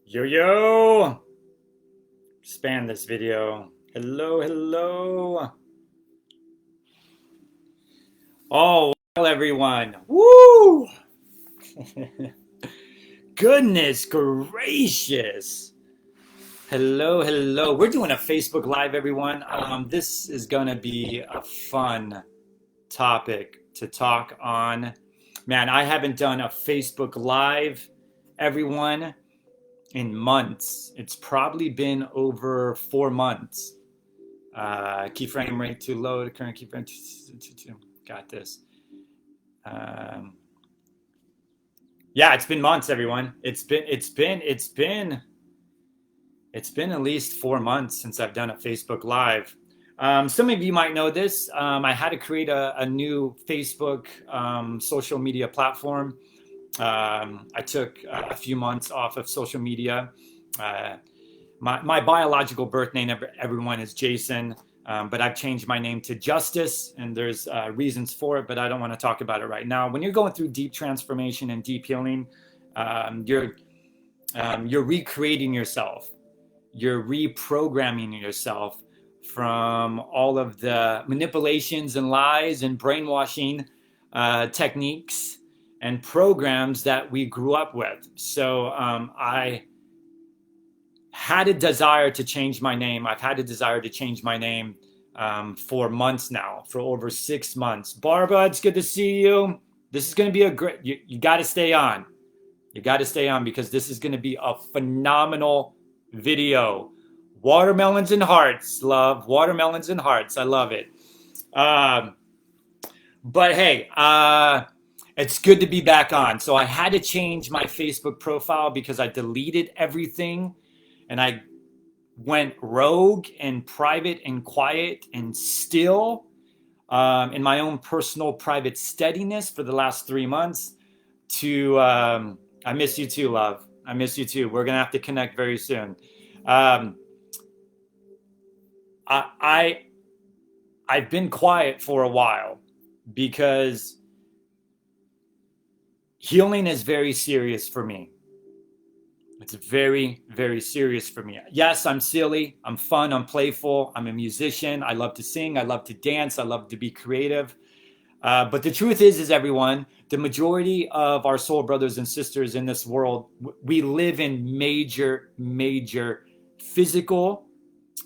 Yo, yo! Expand this video. Hello, hello. Oh, well, everyone. Woo! Goodness gracious. Hello, hello. We're doing a Facebook Live, everyone. This is going to be a fun topic to talk on. Man, I haven't done a Facebook Live, everyone, in months. It's probably been over 4 months. Keyframe rate too low. The current keyframe. Got this. Yeah, it's been months, everyone. It's been at least 4 months since I've done a Facebook Live. Some of you might know this. I had to create a new Facebook social media platform. I took a few months off of social media. My biological birth name, everyone, is Jason, but I've changed my name to Justice, and there's reasons for it, but I don't want to talk about it right now. When you're going through deep transformation and deep healing, you're recreating yourself. You're reprogramming yourself from all of the manipulations and lies and brainwashing techniques and programs that we grew up with. So I had a desire to change my name. I've had a desire to change my name for months now, for over 6 months. Barbara, it's good to see you. This is going to be a great, you got to stay on. You got to stay on because this is going to be a phenomenal video. Watermelons and hearts, love. Watermelons and hearts. I love it. But hey, it's good to be back on. So I had to change my Facebook profile because I deleted everything and I went rogue and private and quiet and still in my own personal private steadiness for the last 3 months to I miss you too, love. I miss you too. We're gonna have to connect very soon. I've been quiet for a while because healing is very serious for me. It's very, very serious for me. Yes, I'm silly. I'm fun. I'm playful. I'm a musician. I love to sing. I love to dance. I love to be creative. But the truth is everyone, the majority of our soul brothers and sisters in this world, we live in major, major physical,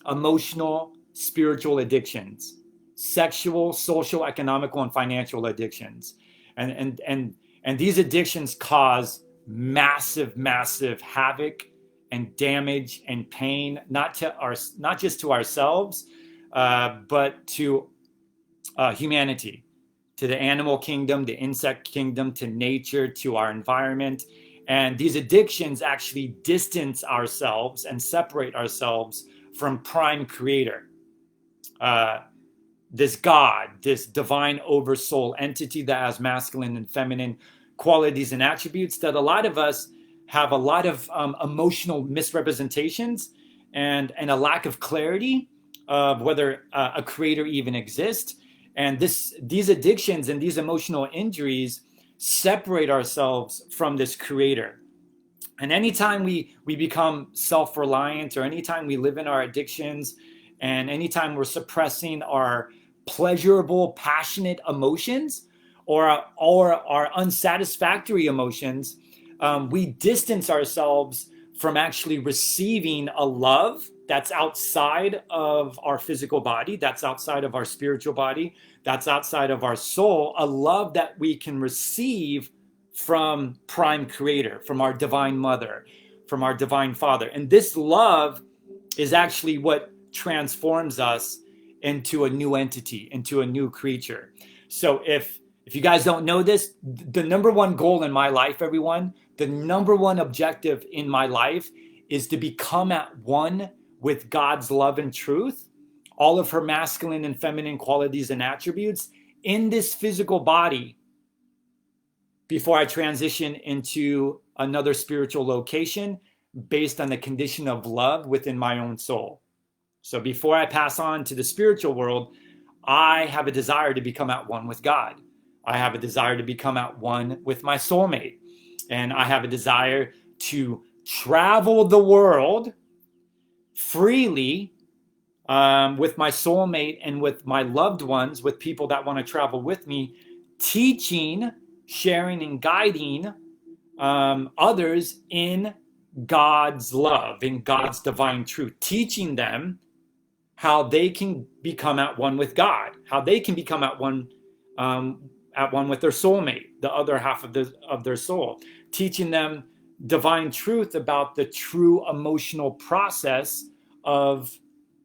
emotional, spiritual addictions, sexual, social, economical, and financial addictions. And these addictions cause massive, massive havoc and damage and pain, not just to ourselves, but to humanity, to the animal kingdom, the insect kingdom, to nature, to our environment. And these addictions actually distance ourselves and separate ourselves from prime creator, this God, this divine oversoul entity that has masculine and feminine qualities and attributes that a lot of us have a lot of emotional misrepresentations and a lack of clarity of whether a creator even exists. And these addictions and these emotional injuries separate ourselves from this creator. And anytime we become self-reliant, or anytime we live in our addictions, and anytime we're suppressing our pleasurable, passionate emotions, or our unsatisfactory emotions, we distance ourselves from actually receiving a love that's outside of our physical body, that's outside of our spiritual body, that's outside of our soul, a love that we can receive from prime creator, from our divine mother, from our divine father. And this love is actually what transforms us into a new entity, into a new creature. So if you guys don't know this, the number one goal in my life, everyone, the number one objective in my life is to become at one with God's love and truth, all of her masculine and feminine qualities and attributes in this physical body before I transition into another spiritual location based on the condition of love within my own soul. So before I pass on to the spiritual world, I have a desire to become at one with God. I have a desire to become at one with my soulmate. And I have a desire to travel the world freely with my soulmate and with my loved ones, with people that want to travel with me, teaching, sharing, and guiding others in God's love, in God's divine truth, teaching them how they can become at one with God, how they can become at one with their soulmate, the other half of their soul, teaching them divine truth about the true emotional process of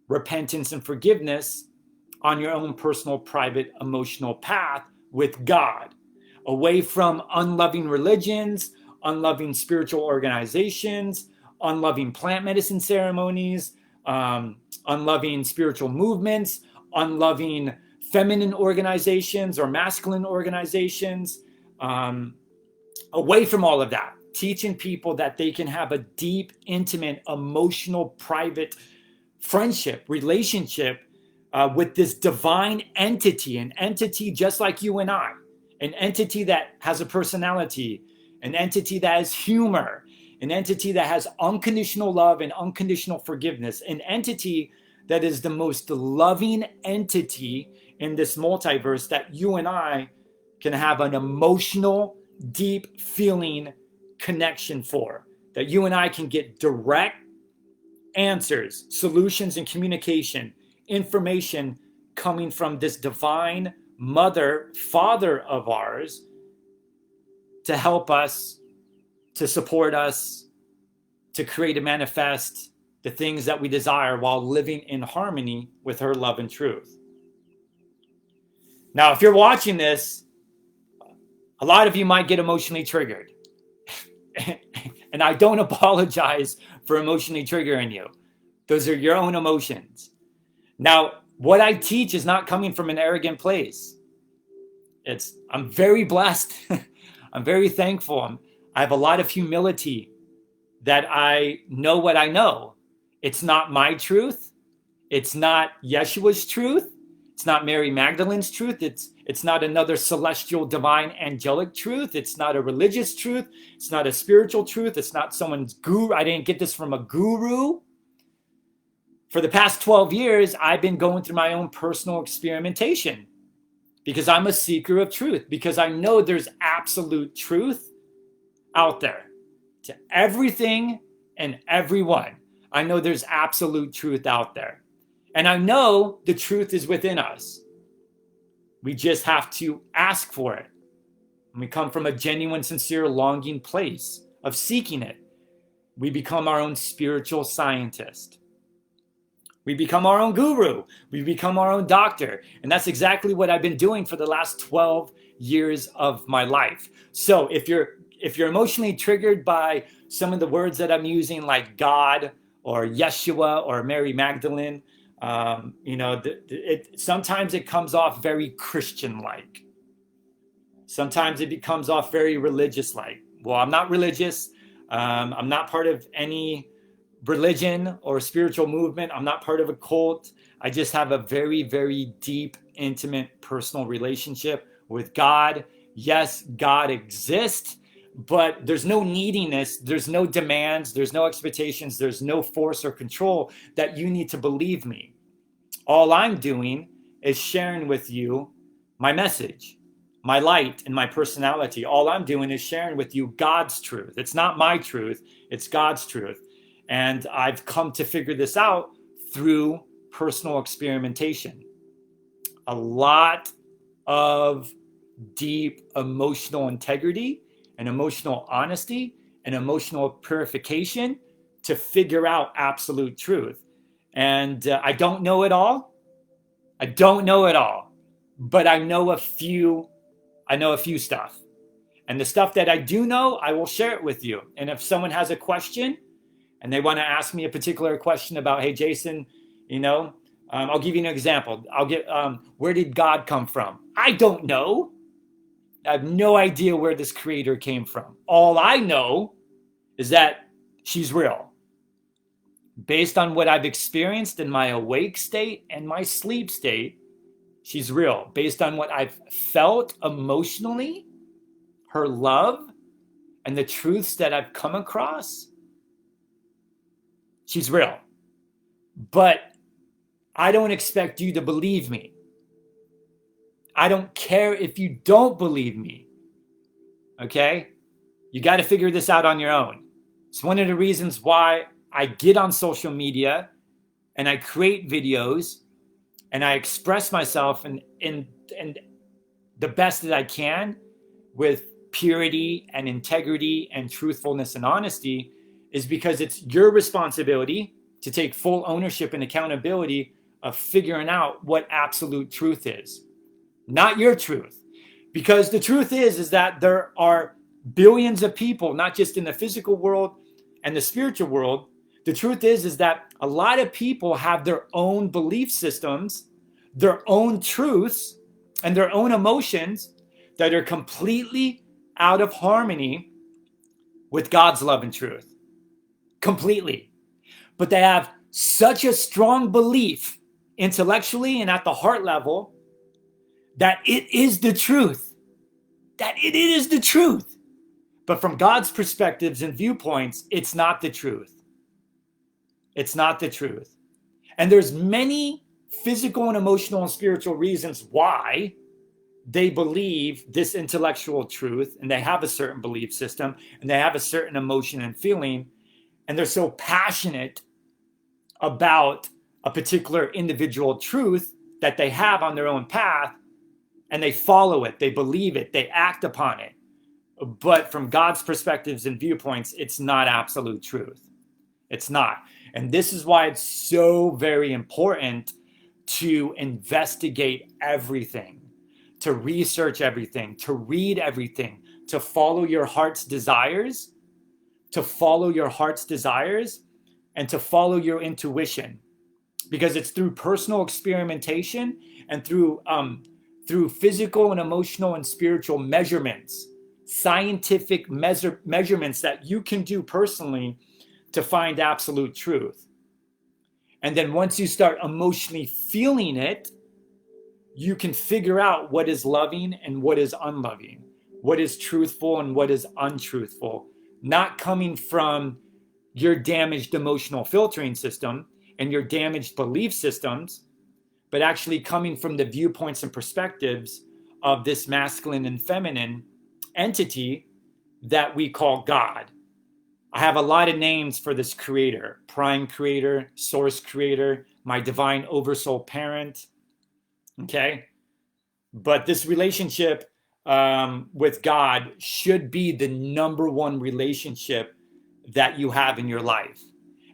repentance and forgiveness on your own personal, private, emotional path with God, away from unloving religions, unloving spiritual organizations, unloving plant medicine ceremonies, unloving spiritual movements, unloving feminine organizations or masculine organizations, away from all of that, teaching people that they can have a deep, intimate, emotional, private friendship, relationship with this divine entity, an entity just like you and I, an entity that has a personality, an entity that has humor, an entity that has unconditional love and unconditional forgiveness, an entity that is the most loving entity in this multiverse that you and I can have an emotional, deep feeling connection for, that you and I can get direct answers, solutions, and communication, information coming from this divine mother, father of ours to help us, to support us, to create and manifest the things that we desire while living in harmony with her love and truth. Now, if you're watching this, a lot of you might get emotionally triggered. And I don't apologize for emotionally triggering you. Those are your own emotions. Now, what I teach is not coming from an arrogant place. I'm very blessed. I'm very thankful. I have a lot of humility that I know what I know. It's not my truth. It's not Yeshua's truth. It's not Mary Magdalene's truth. It's not another celestial, divine, angelic truth. It's not a religious truth. It's not a spiritual truth. It's not someone's guru. I didn't get this from a guru. For the past 12 years, I've been going through my own personal experimentation because I'm a seeker of truth, because I know there's absolute truth out there to everything and everyone. I know there's absolute truth out there. And I know the truth is within us. We just have to ask for it. And we come from a genuine, sincere, longing place of seeking it. We become our own spiritual scientist. We become our own guru. We become our own doctor. And that's exactly what I've been doing for the last 12 years of my life. So if you're emotionally triggered by some of the words that I'm using, like God or Yeshua or Mary Magdalene, sometimes it comes off very Christian-like. Sometimes it comes off very religious-like. Well, I'm not religious. I'm not part of any religion or spiritual movement. I'm not part of a cult. I just have a very, very deep, intimate, personal relationship with God. Yes, God exists, but there's no neediness, there's no demands, there's no expectations, there's no force or control that you need to believe me. All I'm doing is sharing with you my message, my light, and my personality. All I'm doing is sharing with you God's truth. It's not my truth, it's God's truth. And I've come to figure this out through personal experimentation. A lot of deep emotional integrity and emotional honesty and emotional purification to figure out absolute truth. And I don't know it all. I don't know it all, but I know a few stuff. And the stuff that I do know, I will share it with you. And if someone has a question and they want to ask me a particular question about, hey, Jason, I'll give you an example. Where did God come from? I don't know. I have no idea where this creator came from. All I know is that she's real. Based on what I've experienced in my awake state and my sleep state, she's real. Based on what I've felt emotionally, her love and the truths that I've come across, she's real. But I don't expect you to believe me. I don't care if you don't believe me. Okay? You got to figure this out on your own. It's one of the reasons why I get on social media and I create videos and I express myself in the best that I can with purity and integrity and truthfulness and honesty, is because it's your responsibility to take full ownership and accountability of figuring out what absolute truth is, not your truth. Because the truth is that there are billions of people, not just in the physical world and the spiritual world. The truth is that a lot of people have their own belief systems, their own truths, and their own emotions that are completely out of harmony with God's love and truth. Completely. But they have such a strong belief intellectually and at the heart level that it is the truth. That it is the truth. But from God's perspectives and viewpoints, it's not the truth. It's not the truth. And there's many physical and emotional and spiritual reasons why they believe this intellectual truth, and they have a certain belief system, and they have a certain emotion and feeling, and they're so passionate about a particular individual truth that they have on their own path, and they follow it, they believe it, they act upon it. But from God's perspectives and viewpoints, it's not absolute truth. It's not. And this is why it's so very important to investigate everything, to research everything, to read everything, to follow your heart's desires, and to follow your intuition. Because it's through personal experimentation and through physical and emotional and spiritual measurements, scientific measurements that you can do personally to find absolute truth. And then once you start emotionally feeling it, you can figure out what is loving and what is unloving, what is truthful and what is untruthful, not coming from your damaged emotional filtering system and your damaged belief systems, but actually coming from the viewpoints and perspectives of this masculine and feminine entity that we call God. I have a lot of names for this creator: prime creator, source creator, my divine oversoul parent. Okay? But this relationship with God should be the number one relationship that you have in your life.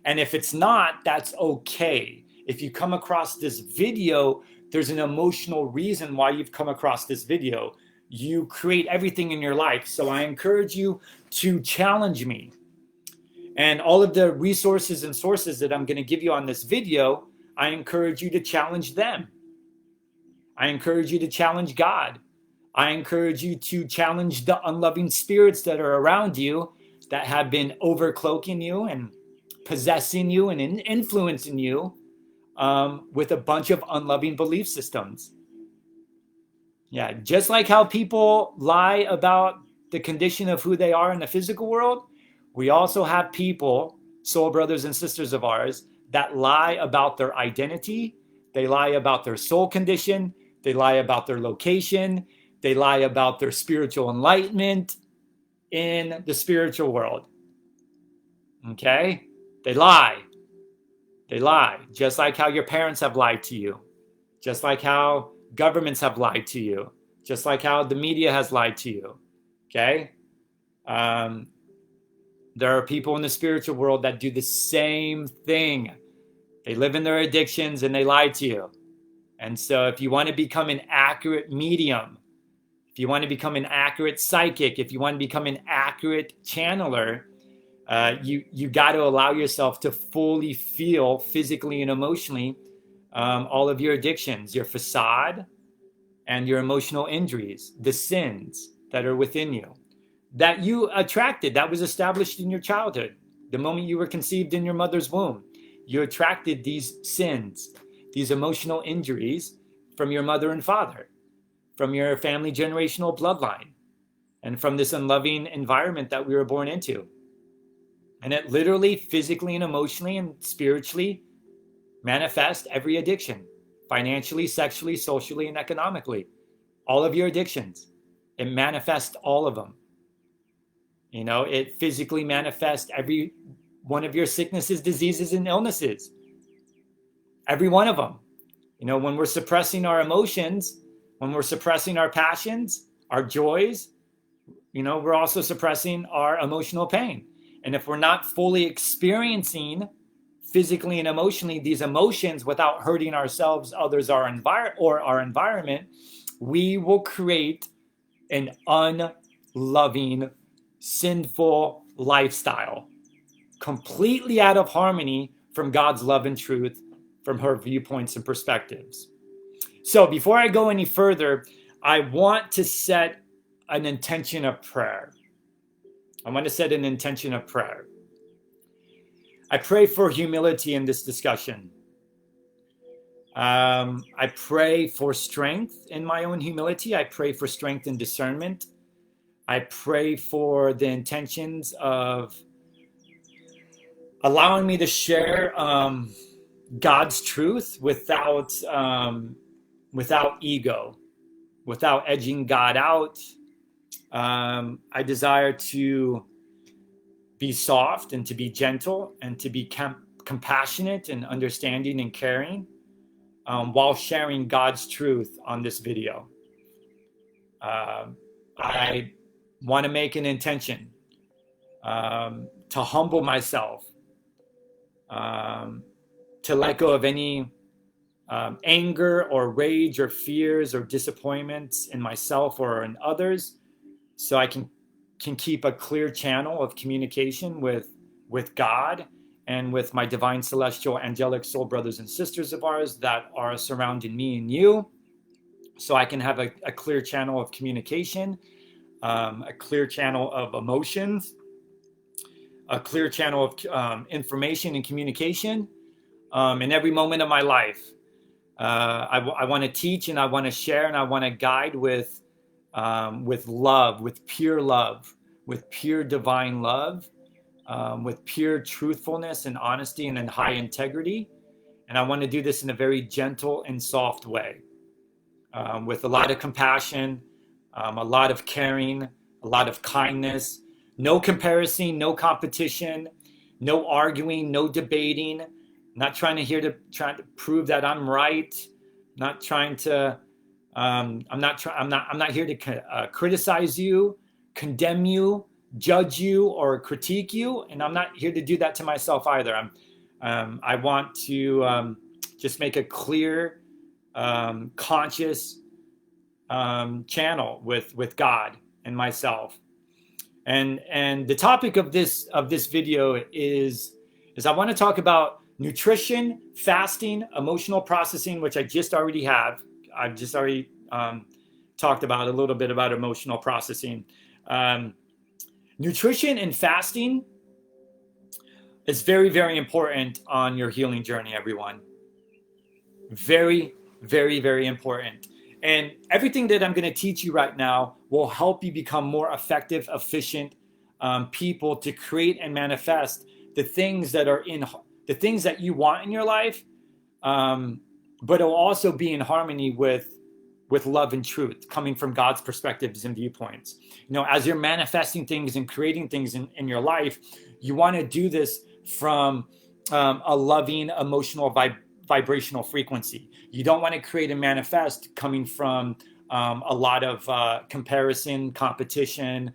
And if it's not, that's okay. If you come across this video, there's an emotional reason why you've come across this video. You create everything in your life. So I encourage you to challenge me. And all of the resources and sources that I'm going to give you on this video, I encourage you to challenge them. I encourage you to challenge God. I encourage you to challenge the unloving spirits that are around you that have been overcloaking you and possessing you and influencing you with a bunch of unloving belief systems. Yeah, just like how people lie about the condition of who they are in the physical world, we also have people, soul brothers and sisters of ours, that lie about their identity. They lie about their soul condition. They lie about their location. They lie about their spiritual enlightenment in the spiritual world. Okay? They lie. They lie. Just like how your parents have lied to you. Just like how governments have lied to you. Just like how the media has lied to you. Okay? There are people in the spiritual world that do the same thing. They live in their addictions and they lie to you. And so if you want to become an accurate medium, if you want to become an accurate psychic, if you want to become an accurate channeler, you got to allow yourself to fully feel physically and emotionally all of your addictions, your facade, and your emotional injuries, the sins that are within you, that you attracted, that was established in your childhood. The moment you were conceived in your mother's womb, you attracted these sins, these emotional injuries from your mother and father, from your family generational bloodline. and from this unloving environment that we were born into. And it literally, physically and emotionally and spiritually manifests every addiction, financially, sexually, socially, and economically. All of your addictions, it manifests all of them. You know, it physically manifests every one of your sicknesses, diseases, and illnesses. Every one of them. You know, when we're suppressing our emotions, when we're suppressing our passions, our joys, you know, we're also suppressing our emotional pain. And if we're not fully experiencing physically and emotionally these emotions without hurting ourselves, others, or our environment, we will create an unloving, sinful lifestyle, completely out of harmony from God's love and truth, from her viewpoints and perspectives. So before I go any further, I want to set an intention of prayer. I want to set an intention of prayer. I pray for humility in this discussion. I pray for strength in my own humility. I pray for strength and discernment. I pray for the intentions of allowing me to share God's truth without ego, without edging God out. I desire to be soft and to be gentle and to be compassionate and understanding and caring while sharing God's truth on this video. I want to make an intention to humble myself, to let go of any anger or rage or fears or disappointments in myself or in others, so I can keep a clear channel of communication with God and with my divine, celestial, angelic soul brothers and sisters of ours that are surrounding me and you, so I can have a clear channel of communication, a clear channel of emotions, a clear channel of information and communication in every moment of my life. I want to teach, and I want to share, and I want to guide with love, with pure divine love, with pure truthfulness and honesty and in high integrity. And I want to do this in a very gentle and soft way, with a lot of compassion, a lot of caring, a lot of kindness, no comparison, no competition, no arguing, no debating. Not trying to prove that I'm right. Not trying to. I'm not here to criticize you, condemn you, judge you, or critique you, and I'm not here to do that to myself either. I want to just make a clear, conscious channel with God and myself. And the topic of this video is I want to talk about nutrition, fasting, emotional processing, which I just already have. I've just already talked about a little bit about emotional processing. Nutrition and fasting is very, very important on your healing journey, everyone. Very, very, very important. And everything that I'm going to teach you right now will help you become more effective, efficient people to create and manifest the things that are the things that you want in your life, but it'll also be in harmony with love and truth, coming from God's perspectives and viewpoints. You know, as you're manifesting things and creating things in your life, you want to do this from a loving, emotional, vibrational frequency. You don't want to create and manifest coming from a lot of comparison, competition,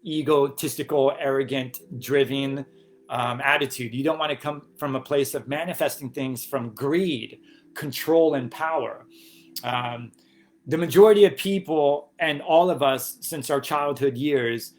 egotistical, arrogant, driven attitude. You don't want to come from a place of manifesting things from greed, control, and power. The majority of people, and all of us since our childhood years,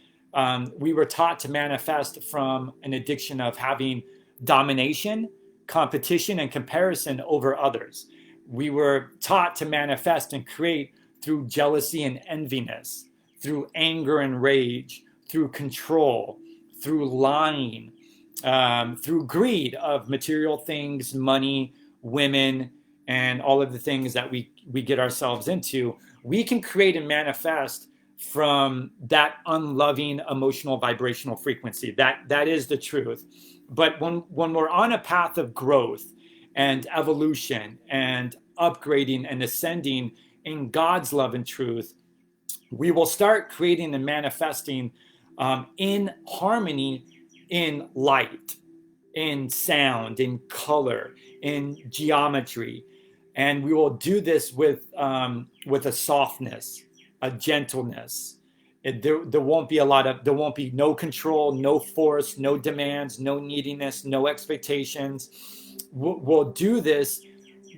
we were taught to manifest from an addiction of having domination, competition, and comparison over others. We were taught to manifest and create through jealousy and enviness, through anger and rage, through control, through lying, through greed of material things, money, women, and all of the things that we get ourselves into. We can create and manifest from that unloving emotional vibrational frequency. That is the truth. But when we're on a path of growth and evolution and upgrading and ascending in God's love and truth, we will start creating and manifesting in harmony, in light, in sound, in color, in geometry, and we will do this with a softness, a gentleness. There won't be no control, no force, no demands, no neediness, no expectations. We'll do this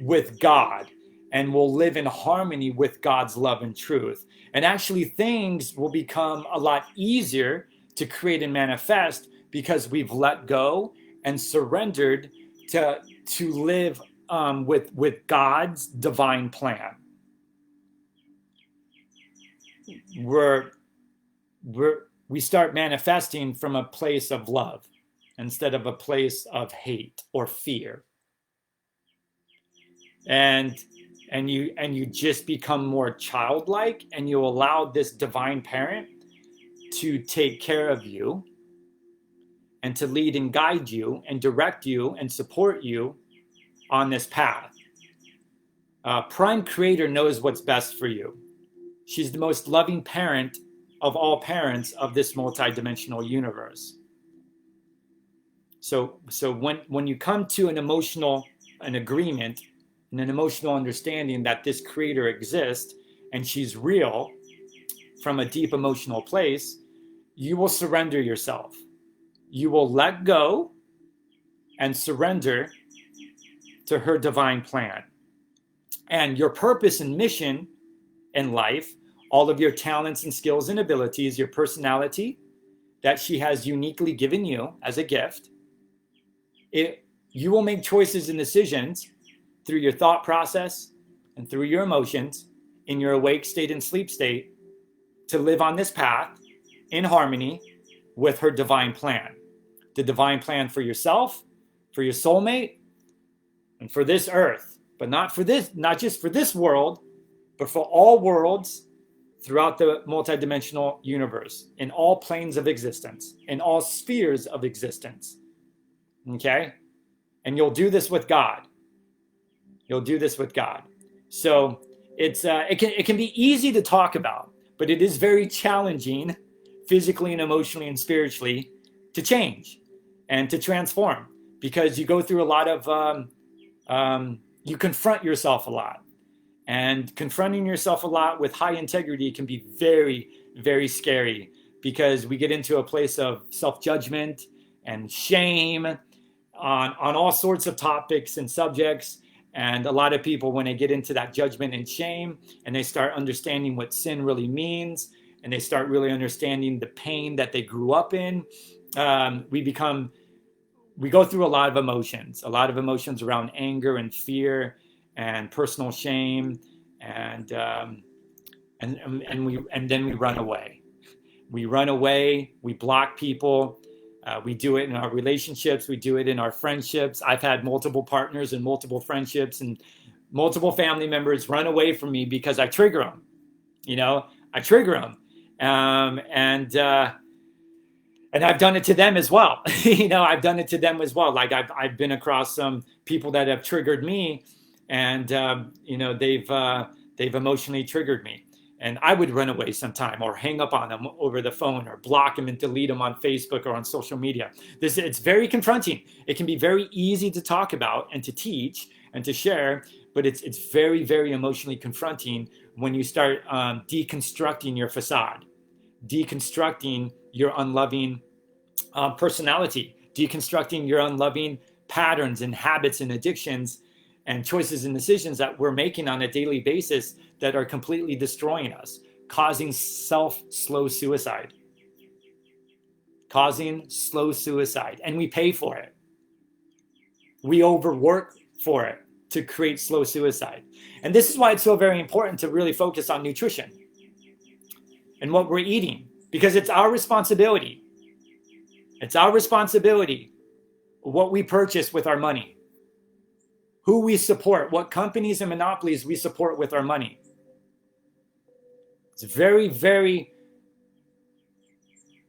with God, and we'll live in harmony with God's love and truth. And actually, things will become a lot easier to create and manifest because we've let go and surrendered to live with God's divine plan. We start manifesting from a place of love instead of a place of hate or fear. And you just become more childlike, and you allow this divine parent to take care of you and to lead and guide you and direct you and support you on this path. Prime Creator knows what's best for you. She's the most loving parent of all parents of this multidimensional universe. So when you come to an agreement and an emotional understanding that this creator exists and she's real from a deep emotional place, you will surrender yourself. You will let go and surrender to her divine plan. And your purpose and mission in life, all of your talents and skills and abilities, your personality that she has uniquely given you as a gift, you will make choices and decisions through your thought process and through your emotions in your awake state and sleep state to live on this path in harmony with her divine plan. The divine plan for yourself, for your soulmate, and for this earth, but not just for this world, but for all worlds throughout the multidimensional universe, in all planes of existence, in all spheres of existence. Okay? And you'll do this with God. You'll do this with God. So it can be easy to talk about, but it is very challenging physically and emotionally and spiritually to change and to transform, because you go through a lot of you confront yourself a lot, and confronting yourself a lot with high integrity can be very, very scary, because we get into a place of self-judgment and shame on all sorts of topics and subjects. And a lot of people, when they get into that judgment and shame and they start understanding what sin really means, and they start really understanding the pain that they grew up in, we go through a lot of emotions around anger and fear and personal shame, and then we run away. We block people. We do it in our relationships. We do it in our friendships. I've had multiple partners and multiple friendships and multiple family members run away from me because I trigger them. I trigger them. And I've done it to them as well. I've done it to them as well. Like I've been across some people that have triggered me, and they've emotionally triggered me. And I would run away sometime, or hang up on them over the phone, or block them and delete them on Facebook or on social media. It's very confronting. It can be very easy to talk about and to teach and to share, but it's very, very emotionally confronting when you start deconstructing your facade, deconstructing your unloving personality, deconstructing your unloving patterns and habits and addictions and choices and decisions that we're making on a daily basis that are completely destroying us, causing slow suicide. And we pay for it. We overwork for it to create slow suicide. And this is why it's so very important to really focus on nutrition and what we're eating, because it's our responsibility. It's our responsibility what we purchase with our money, who we support, what companies and monopolies we support with our money. It's very, very,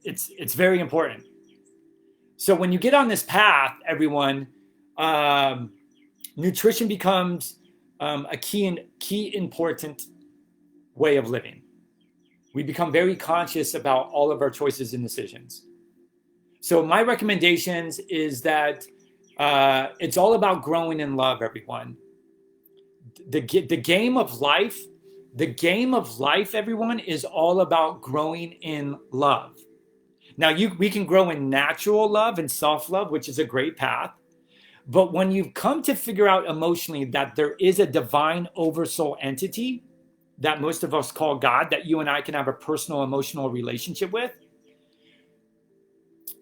it's very important. So when you get on this path, everyone, nutrition becomes a key important way of living. We become very conscious about all of our choices and decisions. So my recommendations is that it's all about growing in love, everyone. The game of life, everyone, is all about growing in love. Now, we can grow in natural love and self-love, which is a great path. But when you've come to figure out emotionally that there is a divine oversoul entity that most of us call God, that you and I can have a personal emotional relationship with,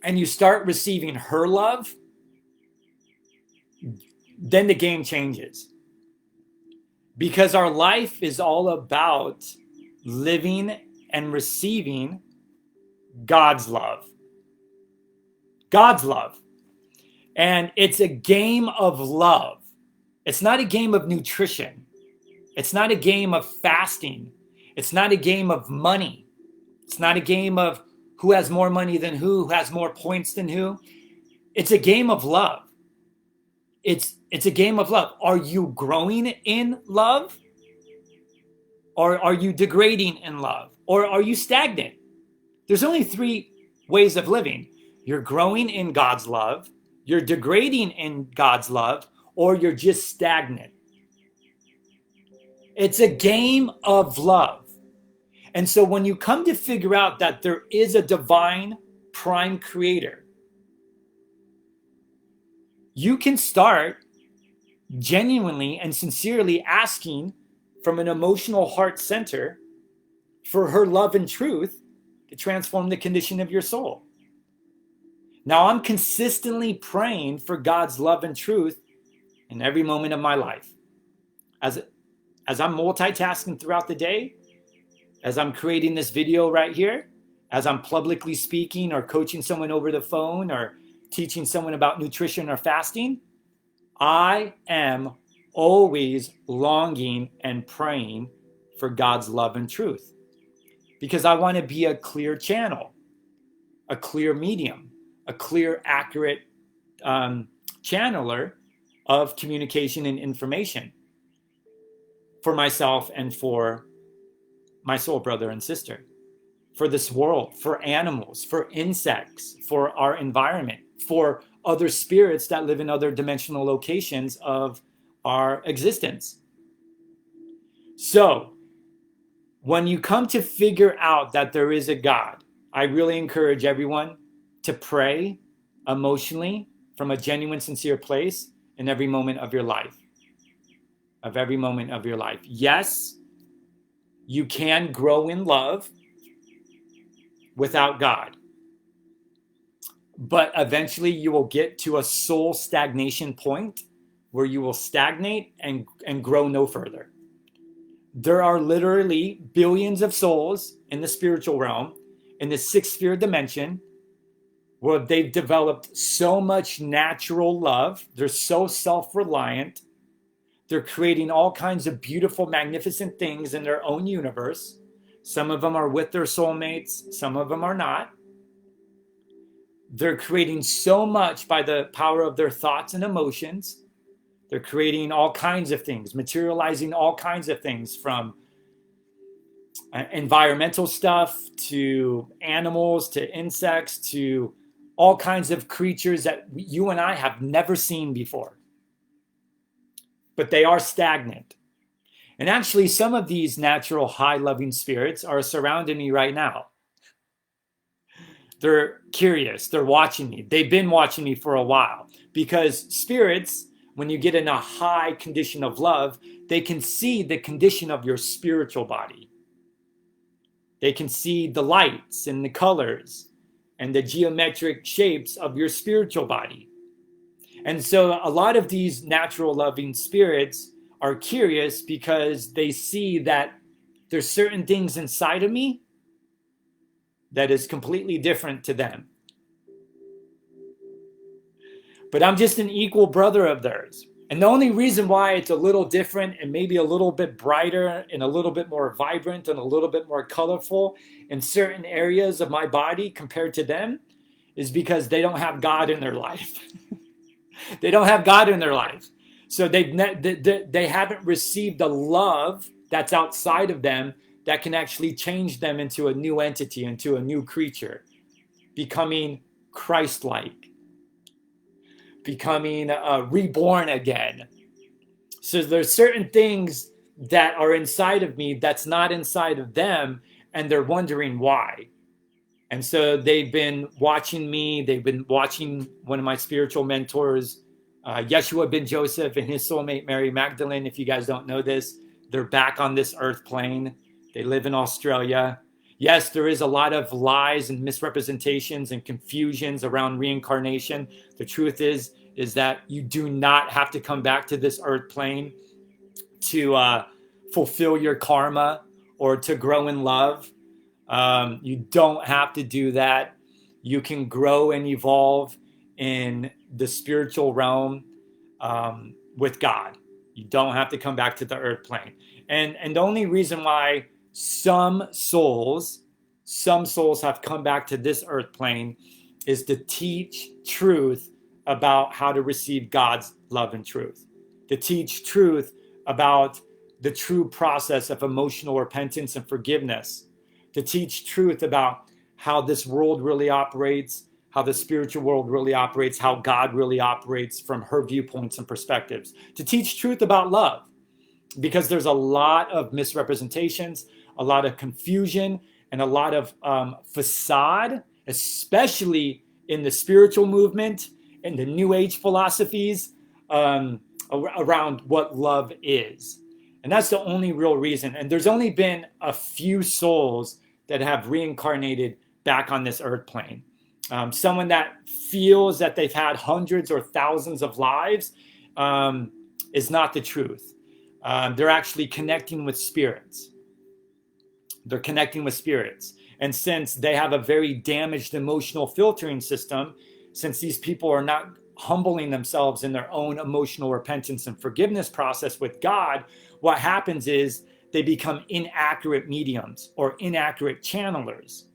and you start receiving her love, then the game changes. Because our life is all about living and receiving God's love. God's love. And it's a game of love. It's not a game of nutrition. It's not a game of fasting. It's not a game of money. It's not a game of who has more money than who has more points than who. It's a game of love. It's a game of love. Are you growing in love? Or are you degrading in love? Or are you stagnant? There's only 3 ways of living. You're growing in God's love, you're degrading in God's love, or you're just stagnant. It's a game of love. And so when you come to figure out that there is a divine prime creator, you can start genuinely and sincerely asking from an emotional heart center for her love and truth to transform the condition of your soul. Now, I'm consistently praying for God's love and truth in every moment of my life. As I'm multitasking throughout the day, as I'm creating this video right here, as I'm publicly speaking or coaching someone over the phone or teaching someone about nutrition or fasting, I am always longing and praying for God's love and truth, because I want to be a clear channel, a clear medium, a clear, accurate channeler of communication and information for myself and for my soul brother and sister, for this world, for animals, for insects, for our environment, for other spirits that live in other dimensional locations of our existence. So when you come to figure out that there is a God, I really encourage everyone to pray emotionally from a genuine, sincere place in every moment of your life. Of every moment of your life. Yes, you can grow in love without God. But eventually you will get to a soul stagnation point where you will stagnate and grow no further. There are literally billions of souls in the spiritual realm, in the 6th sphere dimension, where they've developed so much natural love. They're so self-reliant. They're creating all kinds of beautiful, magnificent things in their own universe. Some of them are with their soulmates. Some of them are not. They're creating so much by the power of their thoughts and emotions. They're creating all kinds of things, materializing all kinds of things, from environmental stuff to animals to insects to all kinds of creatures that you and I have never seen before. But they are stagnant. And actually, some of these natural high loving spirits are surrounding me right now. They're curious. They're watching me. They've been watching me for a while, because spirits, when you get in a high condition of love, they can see the condition of your spiritual body. They can see the lights and the colors and the geometric shapes of your spiritual body. And so a lot of these natural loving spirits are curious because they see that there's certain things inside of me that is completely different to them. But I'm just an equal brother of theirs. And the only reason why it's a little different and maybe a little bit brighter and a little bit more vibrant and a little bit more colorful in certain areas of my body compared to them is because they don't have God in their life. They don't have God in their life. So they haven't received the love that's outside of them that can actually change them into a new entity, into a new creature, becoming Christ-like, becoming reborn again. So there's certain things that are inside of me that's not inside of them, and they're wondering why. And so they've been watching me. They've been watching one of my spiritual mentors, Yeshua ben Joseph, and his soulmate, Mary Magdalene. If you guys don't know this, they're back on this earth plane. They live in Australia. Yes, there is a lot of lies and misrepresentations and confusions around reincarnation. The truth is that you do not have to come back to this earth plane to fulfill your karma or to grow in love. You don't have to do that. You can grow and evolve in the spiritual realm with God. You don't have to come back to the earth plane. And the only reason why some souls have come back to this earth plane is to teach truth about how to receive God's love and truth, to teach truth about the true process of emotional repentance and forgiveness, to teach truth about how this world really operates, how the spiritual world really operates, how God really operates from her viewpoints and perspectives, to teach truth about love, because there's a lot of misrepresentations, a lot of confusion, and a lot of facade, especially in the spiritual movement and the New Age philosophies around what love is. And that's the only real reason. And there's only been a few souls that have reincarnated back on this earth plane. Someone that feels that they've had hundreds or thousands of lives is not the truth. They're actually connecting with spirits. They're connecting with spirits. And since they have a very damaged emotional filtering system, since these people are not humbling themselves in their own emotional repentance and forgiveness process with God, what happens is they become inaccurate mediums or inaccurate channelers.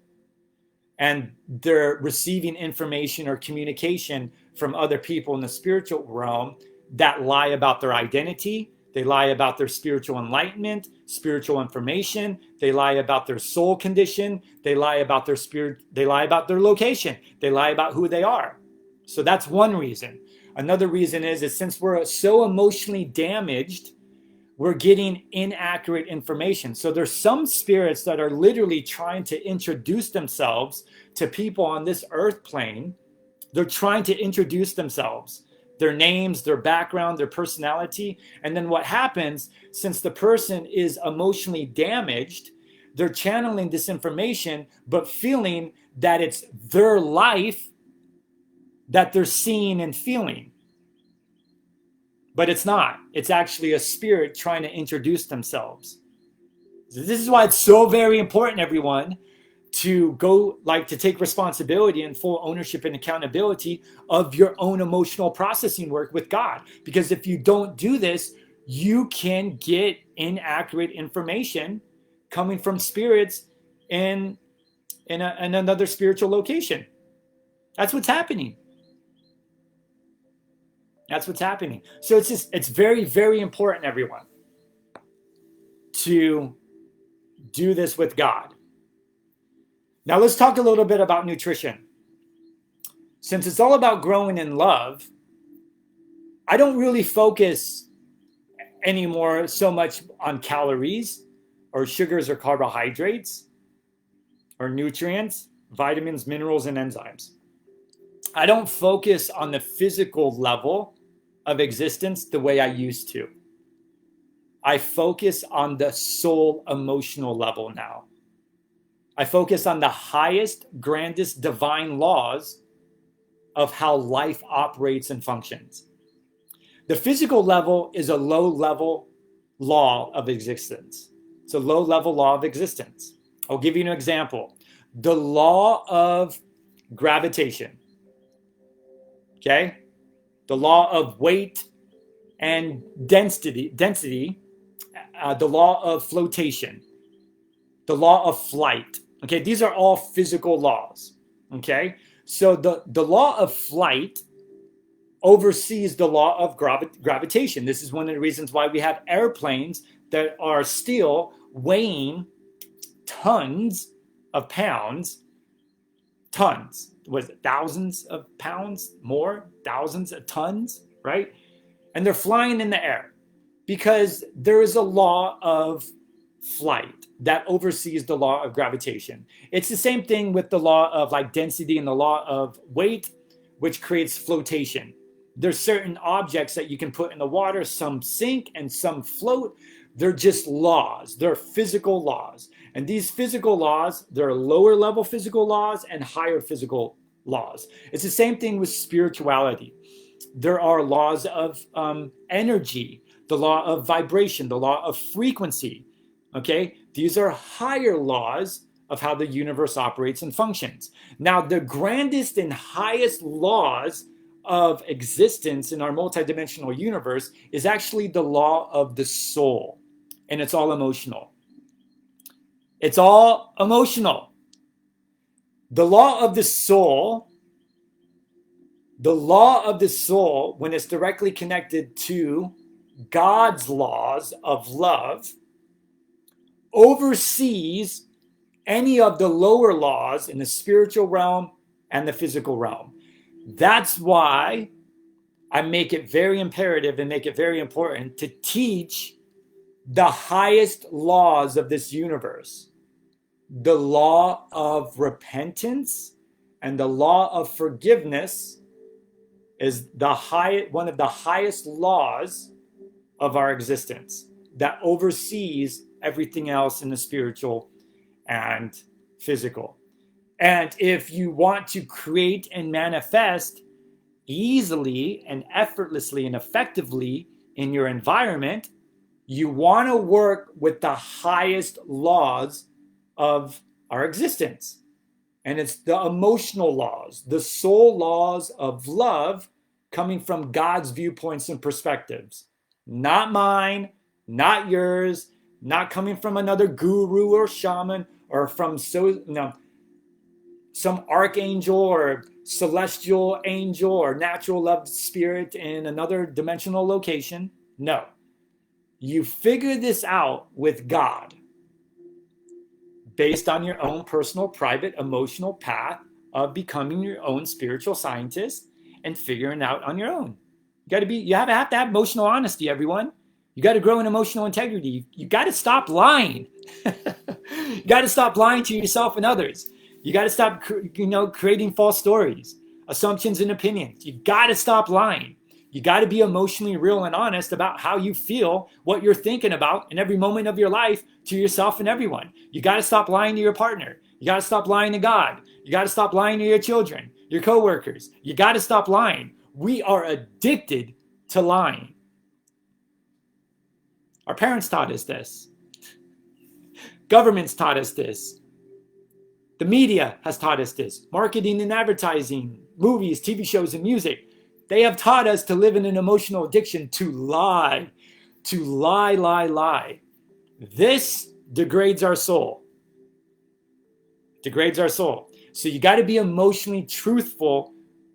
And they're receiving information or communication from other people in the spiritual realm that lie about their identity. They lie about their spiritual enlightenment, spiritual information. They lie about their soul condition. They lie about their spirit. They lie about their location. They lie about who they are. So that's one reason. Another reason is since we're so emotionally damaged, we're getting inaccurate information. So there's some spirits that are literally trying to introduce themselves to people on this earth plane. They're trying to introduce themselves, their names, their background, their personality. And then what happens, since the person is emotionally damaged, they're channeling this information, but feeling that it's their life that they're seeing and feeling. But it's not. It's actually a spirit trying to introduce themselves. So this is why it's so very important, everyone, to take responsibility and full ownership and accountability of your own emotional processing work with God. Because if you don't do this, you can get inaccurate information coming from spirits in another spiritual location. That's what's happening. That's what's happening. So it's very, very important, everyone, to do this with God. Now let's talk a little bit about nutrition. Since it's all about growing in love, I don't really focus anymore so much on calories or sugars or carbohydrates or nutrients, vitamins, minerals, and enzymes. I don't focus on the physical level of existence the way I used to. I focus on the soul emotional level now. I focus on the highest, grandest divine laws of how life operates and functions. The physical level is a low-level law of existence. It's a low-level law of existence. I'll give you an example. The law of gravitation. Okay? The law of weight and density, the law of flotation, the law of flight. Okay, these are all physical laws. Okay, so the law of flight oversees the law of gravitation. This is one of the reasons why we have airplanes that are still weighing tons of pounds, tons, was it thousands of pounds more, thousands of tons, right? And they're flying in the air because there is a law of flight that oversees the law of gravitation. It's the same thing with the law of like density and the law of weight, which creates flotation. There's certain objects that you can put in the water, some sink and some float. They're just laws. They're physical laws. And these physical laws, there are lower level physical laws and higher physical laws. It's the same thing with spirituality. There are laws of energy, the law of vibration, the law of frequency. Okay, these are higher laws of how the universe operates and functions. Now, the grandest and highest laws of existence in our multidimensional universe is actually the law of the soul, and it's all emotional. It's all emotional. The law of the soul, when it's directly connected to God's laws of love, oversees any of the lower laws in the spiritual realm and the physical realm. That's why I make it very imperative and make it very important to teach the highest laws of this universe. The law of repentance and the law of forgiveness is one of the highest laws of our existence that oversees everything else in the spiritual and physical. And if you want to create and manifest easily and effortlessly and effectively in your environment, you want to work with the highest laws of our existence. And it's the emotional laws, the soul laws of love coming from God's viewpoints and perspectives. Not mine, not yours, not coming from another guru or shaman or from some archangel or celestial angel or natural loved spirit in another dimensional location. No. You figure this out with God based on your own personal, private, emotional path of becoming your own spiritual scientist and figuring out on your own. You have to have emotional honesty, everyone. You got to grow in emotional integrity. You got to stop lying. You got to stop lying to yourself and others. You got to stop, creating false stories, assumptions, and opinions. You got to stop lying. You got to be emotionally real and honest about how you feel, what you're thinking about in every moment of your life to yourself and everyone. You got to stop lying to your partner. You got to stop lying to God. You got to stop lying to your children, your coworkers. You got to stop lying. We are addicted to lying. Our parents taught us this. Governments taught us this. The media has taught us this. Marketing and advertising, movies, TV shows, and music. They have taught us to live in an emotional addiction to lie. To lie, lie, lie. This degrades our soul. Degrades our soul. So you got to be emotionally truthful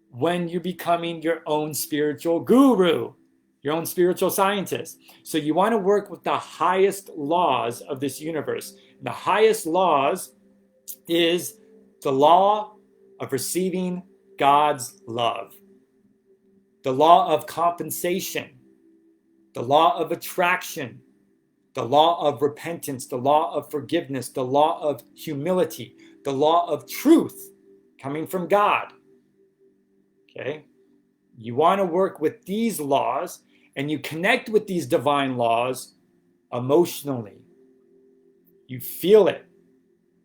when you're becoming your own spiritual guru, your own spiritual scientist. So you want to work with the highest laws of this universe. The highest laws is the law of receiving God's love, the law of compensation, the law of attraction, the law of repentance, the law of forgiveness, the law of humility, the law of truth coming from God. Okay? You want to work with these laws and you connect with these divine laws emotionally. You feel it.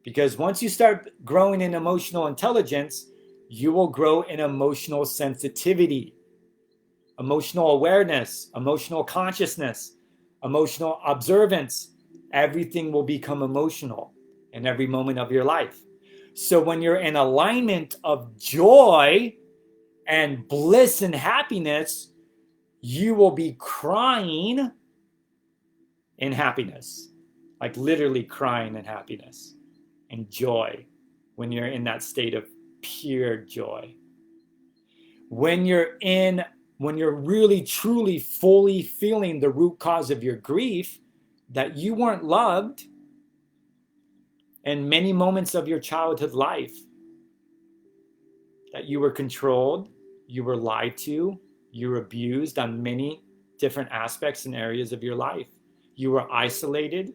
Because once you start growing in emotional intelligence, you will grow in emotional sensitivity, emotional awareness, emotional consciousness, emotional observance. Everything will become emotional in every moment of your life. So when you're in alignment of joy and bliss and happiness, you will be crying in happiness, like literally crying in happiness and joy when you're in that state of pure joy. When you're really, truly, fully feeling the root cause of your grief, that you weren't loved in many moments of your childhood life, that you were controlled, you were lied to, you were abused on many different aspects and areas of your life. You were isolated,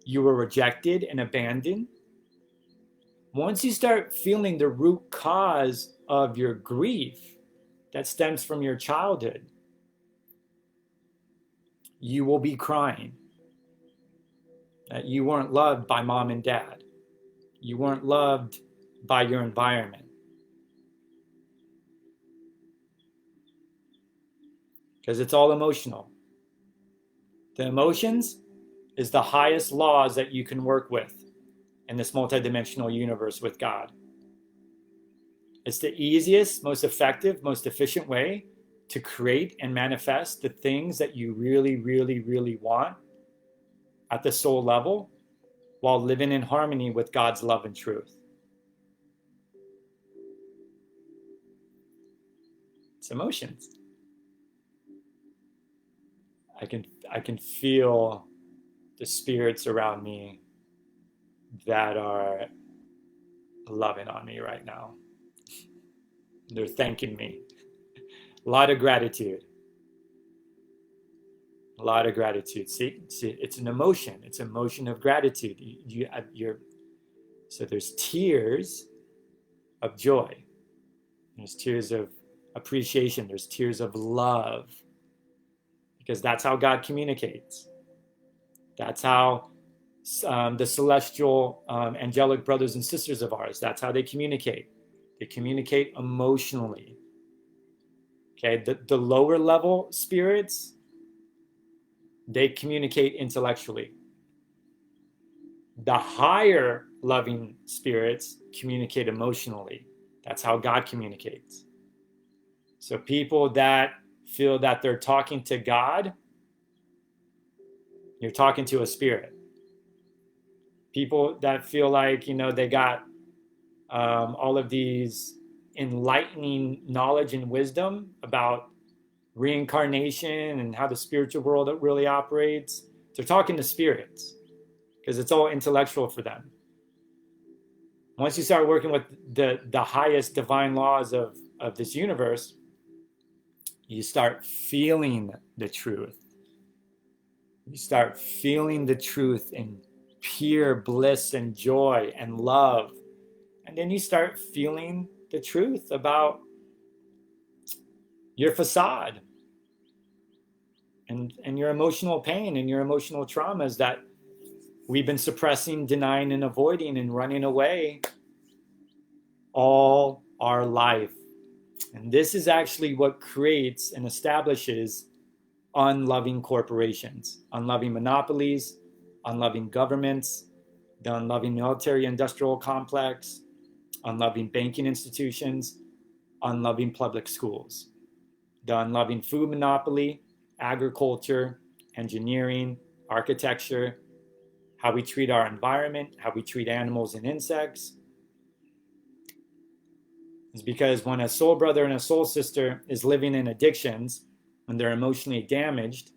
you were rejected and abandoned. Once you start feeling the root cause of your grief that stems from your childhood, you will be crying that you weren't loved by mom and dad. You weren't loved by your environment. Because it's all emotional. The emotions is the highest laws that you can work with in this multidimensional universe with God. It's the easiest, most effective, most efficient way to create and manifest the things that you really, really, really want at the soul level while living in harmony with God's love and truth. It's emotions. I can feel the spirits around me that are loving on me right now. They're thanking me. A lot of gratitude. A lot of gratitude. See, it's an emotion. It's an emotion of gratitude. So there's tears of joy. There's tears of appreciation. There's tears of love. Because that's how God communicates. That's how the celestial angelic brothers and sisters of ours, that's how they communicate. They communicate emotionally. Okay, the lower level spirits, they communicate intellectually. The higher loving spirits communicate emotionally. That's how God communicates. So people that feel that they're talking to God, you're talking to a spirit. People that feel like, they got all of these enlightening knowledge and wisdom about reincarnation and how the spiritual world really operates, they're talking to spirits because it's all intellectual for them. Once you start working with the highest divine laws of this universe, you start feeling the truth. You start feeling the truth in pure bliss and joy and love. And then you start feeling the truth about your facade and your emotional pain and your emotional traumas that we've been suppressing, denying, and avoiding and running away all our life. And this is actually what creates and establishes unloving corporations, unloving monopolies, unloving governments, the unloving military industrial complex, unloving banking institutions, unloving public schools, the unloving food monopoly, agriculture, engineering, architecture, how we treat our environment, how we treat animals and insects. It's because when a soul brother and a soul sister is living in addictions, when they're emotionally damaged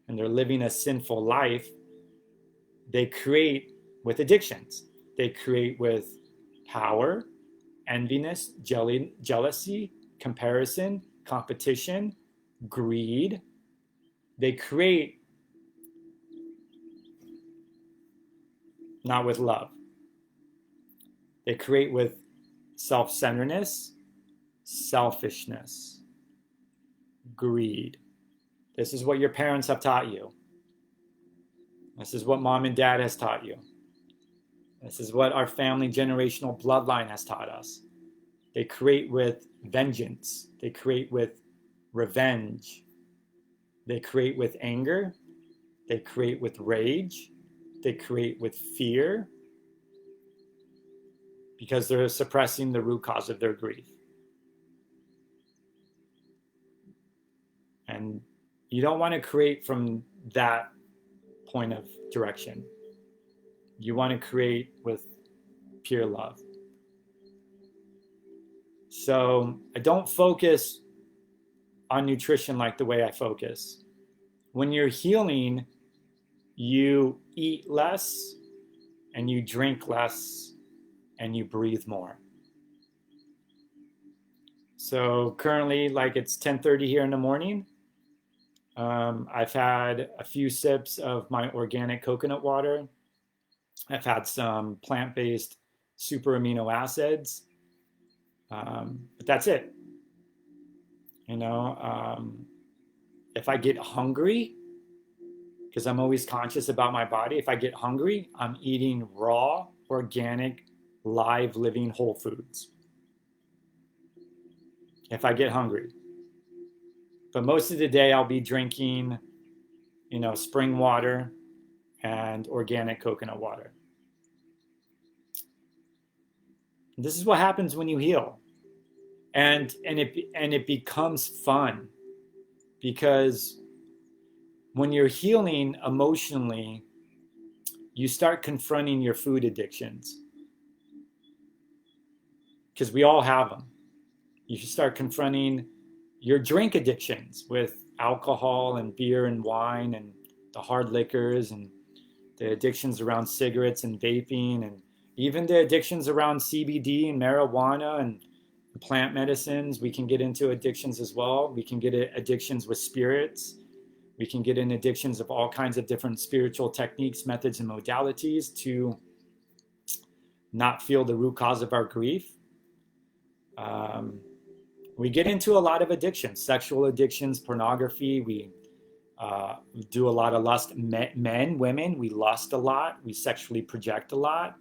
and they're living a sinful life, they create with addictions. They create with power, enviness, jealousy, comparison, competition, greed. They create not with love. They create with self-centeredness, selfishness, greed. This is what your parents have taught you. This is what mom and dad has taught you. This is what our family generational bloodline has taught us. They create with vengeance. They create with revenge. They create with anger. They create with rage. They create with fear because they're suppressing the root cause of their grief. You don't want to create from that point of direction. You want to create with pure love. So I don't focus on nutrition like the way I focus. When you're healing, you eat less and you drink less and you breathe more. So currently, like it's 10:30 here in the morning. I've had a few sips of my organic coconut water. I've had some plant-based super amino acids, but that's it. You know, if I get hungry, because I'm always conscious about my body, if I get hungry, I'm eating raw, organic, live, living whole foods. If I get hungry. But most of the day, I'll be drinking, you know, spring water and organic coconut water. This is what happens when you heal. And it becomes fun, because when you're healing emotionally, you start confronting your food addictions, because we all have them. You start confronting your drink addictions with alcohol and beer and wine and the hard liquors, and the addictions around cigarettes and vaping, and even the addictions around CBD and marijuana and plant medicines. We can get into addictions as well. We can get addictions with spirits. We can get in addictions of all kinds of different spiritual techniques, methods, and modalities to not feel the root cause of our grief. We get into a lot of addictions, sexual addictions, pornography. We do a lot of lust. Men, women, we lust a lot. We sexually project a lot.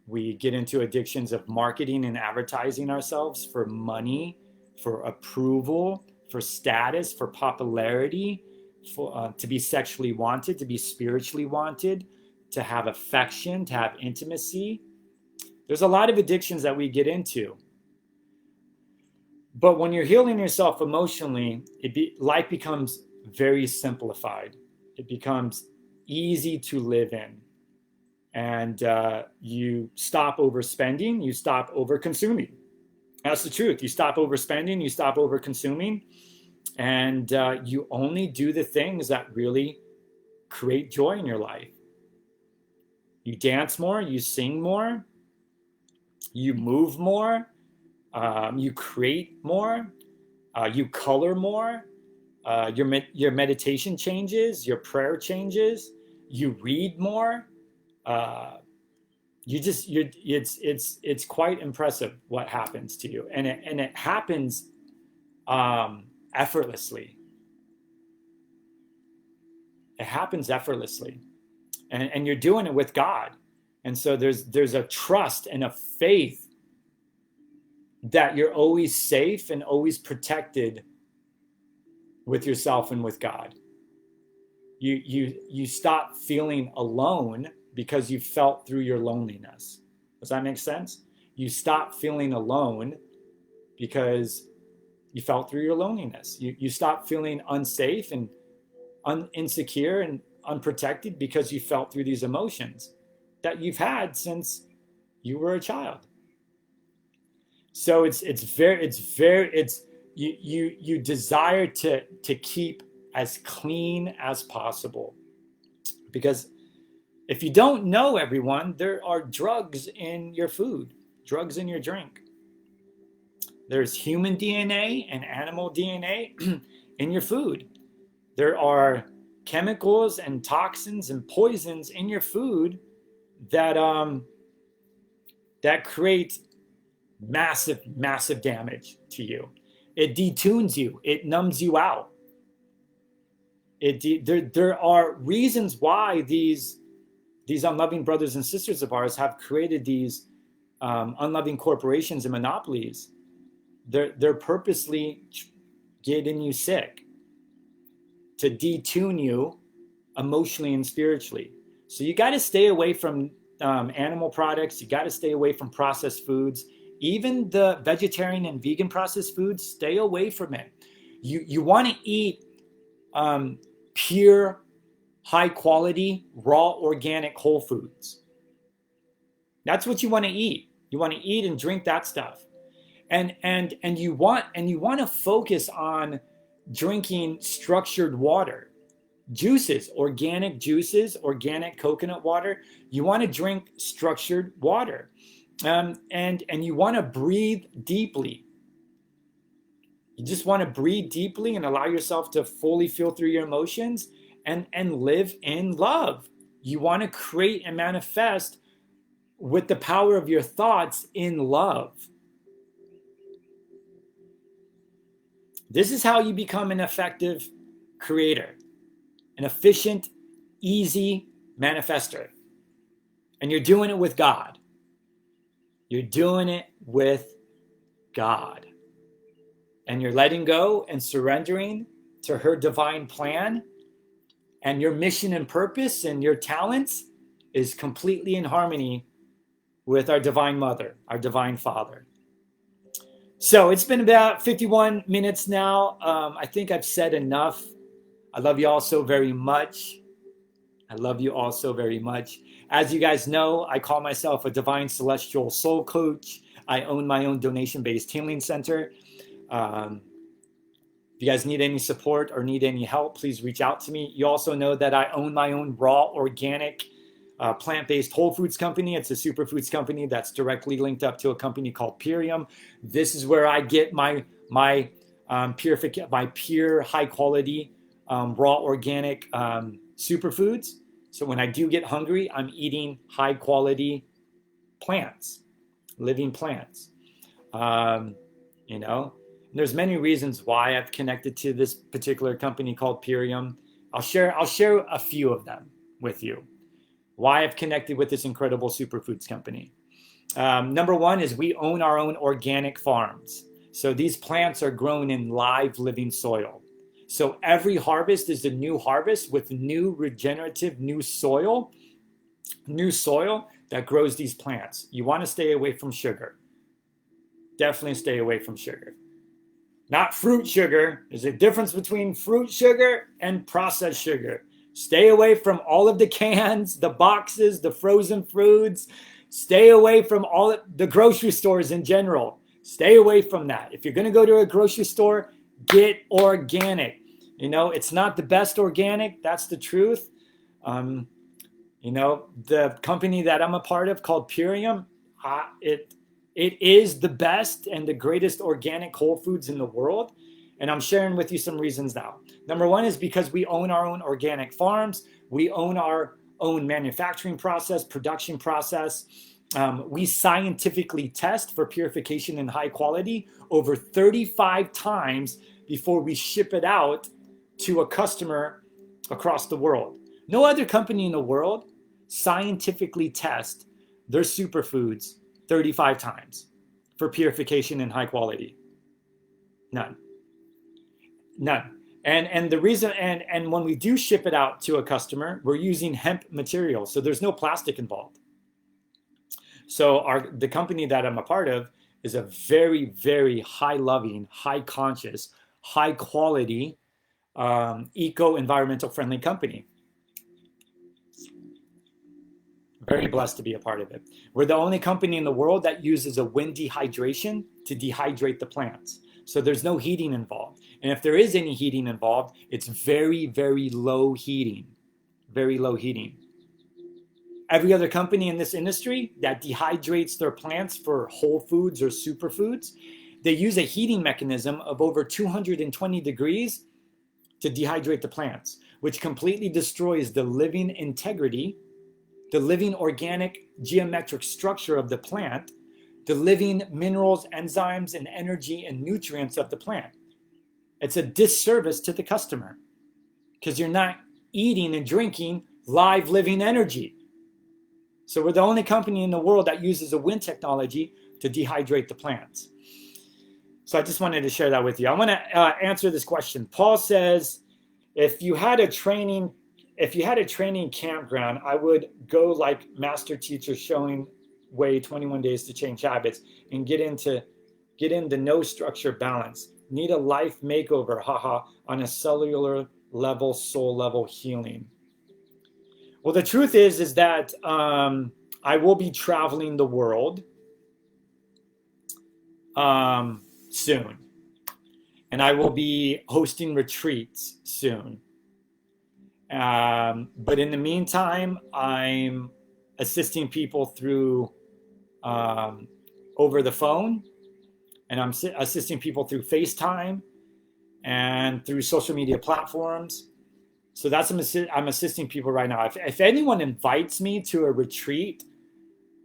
We get into addictions of marketing and advertising ourselves for money, for approval, for status, for popularity, to be sexually wanted, to be spiritually wanted, to have affection, to have intimacy. There's a lot of addictions that we get into. But when you're healing yourself emotionally, life becomes very simplified. It becomes easy to live in. And you stop overspending, you stop overconsuming. That's the truth. You stop overspending, you stop overconsuming, and you only do the things that really create joy in your life. You dance more, you sing more, you move more, you create more, you color more, your meditation changes, your prayer changes, you read more. It's quite impressive what happens to you, and it happens effortlessly. It happens effortlessly, and you're doing it with God, and so there's a trust and a faith that you're always safe and always protected with yourself and with God. You stop feeling alone because you felt through your loneliness. Does that make sense? You stop feeling alone because you felt through your loneliness. You stop feeling unsafe and insecure and unprotected because you felt through these emotions that you've had since you were a child. So you desire to keep as clean as possible, because if you don't know, everyone, there are drugs in your food, drugs in your drink. There's human DNA and animal DNA in your food. There are chemicals and toxins and poisons in your food that create massive damage to you. It detunes you. It numbs you out. There are reasons why these unloving brothers and sisters of ours have created these unloving corporations and monopolies. They're purposely getting you sick to detune you emotionally and spiritually. So you got to stay away from animal products. You got to stay away from processed foods. Even the vegetarian and vegan processed foods, stay away from it. You want to eat pure, high quality, raw, organic whole foods. That's what you want to eat. You want to eat and drink that stuff. And you want to focus on drinking structured water. Juices, organic coconut water. You want to drink structured water. And you want to breathe deeply. You just want to breathe deeply and allow yourself to fully feel through your emotions and live in love. You want to create and manifest with the power of your thoughts in love. This is how you become an effective creator, an efficient, easy manifester. And you're doing it with God. You're doing it with God. And you're letting go and surrendering to her divine plan. And your mission and purpose and your talents is completely in harmony with our divine mother, our divine father. So it's been about 51 minutes now. I think I've said enough. I love you all so very much. I love you all so very much. As you guys know, I call myself a divine celestial soul coach. I own my own donation-based healing center. If you guys need any support or need any help, please reach out to me. You also know that I own my own raw, organic, plant-based Whole Foods company. It's a superfoods company that's directly linked up to a company called Purium. This is where I get my pure, high-quality, raw, organic superfoods. So when I do get hungry, I'm eating high-quality plants, living plants. You know, and there's many reasons why I've connected to this particular company called Purium. I'll share a few of them with you. Why I've connected with this incredible superfoods company. Number one is we own our own organic farms. So these plants are grown in live living soil. So every harvest is a new harvest with new regenerative, new soil that grows these plants. You want to stay away from sugar. Definitely stay away from sugar. Not fruit sugar. There's a difference between fruit sugar and processed sugar. Stay away from all of the cans, the boxes, the frozen foods. Stay away from all the grocery stores in general. Stay away from that. If you're going to go to a grocery store, get organic. You know, it's not the best organic. That's the truth. You know, the company that I'm a part of called Purium, it is the best and the greatest organic whole foods in the world. And I'm sharing with you some reasons now. Number one is because we own our own organic farms. We own our own manufacturing process, production process. We scientifically test for purification and high quality over 35 times before we ship it out to a customer across the world. No other company in the world scientifically tests their superfoods 35 times for purification and high quality. None. And the reason, and when we do ship it out to a customer, we're using hemp material, so there's no plastic involved. So the company that I'm a part of is a very, very high loving, high conscious, high quality, eco-environmental friendly company. Very blessed to be a part of it. We're the only company in the world that uses a wind dehydration to dehydrate the plants. So there's no heating involved. And if there is any heating involved, it's very, very low heating. Very low heating. Every other company in this industry that dehydrates their plants for whole foods or superfoods, they use a heating mechanism of over 220 degrees to dehydrate the plants, which completely destroys the living integrity, the living organic geometric structure of the plant, the living minerals, enzymes, and energy and nutrients of the plant. It's a disservice to the customer because you're not eating and drinking live living energy. So we're the only company in the world that uses a wind technology to dehydrate the plants. So I just wanted to share that with you. I want to answer this question. Paul says, if you had a training campground, I would go like master teacher showing way 21 days to change habits and get into no structure balance. Need a life makeover, haha, on a cellular level, soul level healing? Well, the truth is that I will be traveling the world soon, and I will be hosting retreats soon. But in the meantime, I'm assisting people through over the phone, and I'm assisting people through FaceTime and through social media platforms. So that's I'm assisting people right now. If anyone invites me to a retreat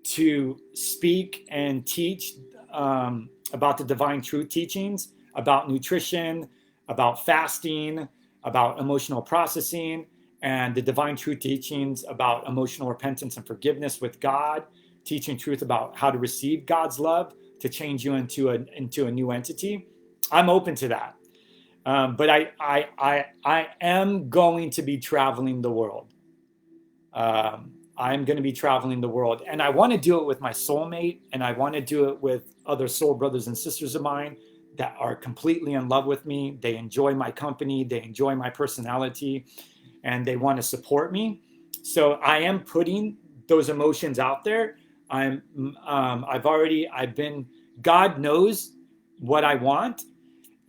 to speak and teach about the divine truth teachings, about nutrition, about fasting, about emotional processing, and the divine truth teachings about emotional repentance and forgiveness with God, teaching truth about how to receive God's love to change you into a new entity, I'm open to that. But I am going to be traveling the world. I'm going to be traveling the world, and I want to do it with my soulmate, and I want to do it with other soul brothers and sisters of mine that are completely in love with me. They enjoy my company, they enjoy my personality, and they want to support me. So I am putting those emotions out there. I've been, God knows what I want.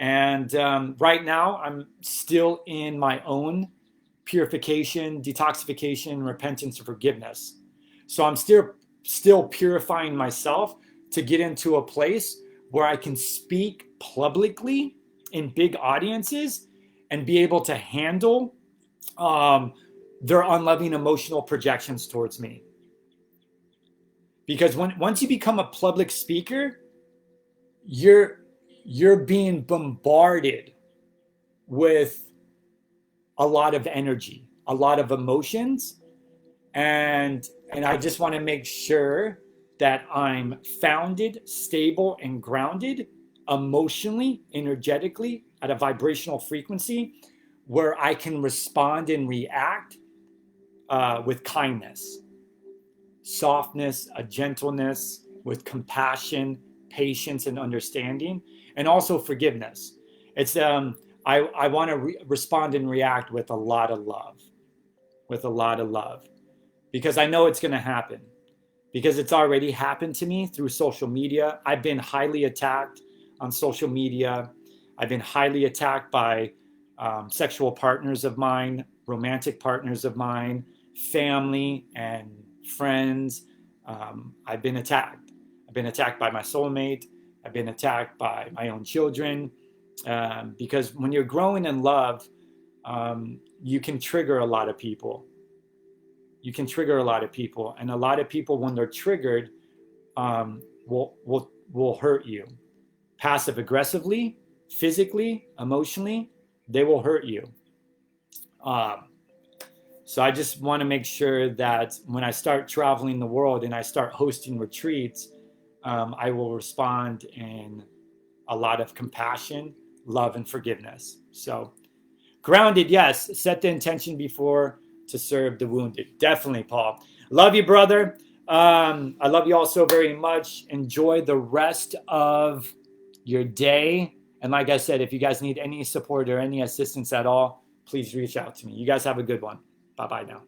And right now I'm still in my own purification, detoxification, repentance, and forgiveness. So I'm still purifying myself to get into a place where I can speak publicly in big audiences and be able to handle their unloving emotional projections towards me. Because once you become a public speaker, you're being bombarded with a lot of energy, a lot of emotions, and I just want to make sure that I'm founded, stable, and grounded emotionally, energetically, at a vibrational frequency where I can respond and react with kindness, softness, a gentleness, with compassion, patience, and understanding, and also forgiveness. It's I want to respond and react with a lot of love, because I know it's going to happen, because it's already happened to me through social media. I've been highly attacked on social media. I've been highly attacked by sexual partners of mine, romantic partners of mine, family and friends. I've been attacked. I've been attacked by my soulmate. I've been attacked by my own children. Because when you're growing in love, you can trigger a lot of people. You can trigger a lot of people, and a lot of people, when they're triggered, will hurt you, passive aggressively, physically, emotionally. They will hurt you. So I just want to make sure that when I start traveling the world and I start hosting retreats, I will respond in a lot of compassion, love, and forgiveness. So grounded, yes. Set the intention before to serve the wounded. Definitely, Paul. Love you, brother. I love you all so very much. Enjoy the rest of your day. And like I said, if you guys need any support or any assistance at all, please reach out to me. You guys have a good one. Bye-bye now.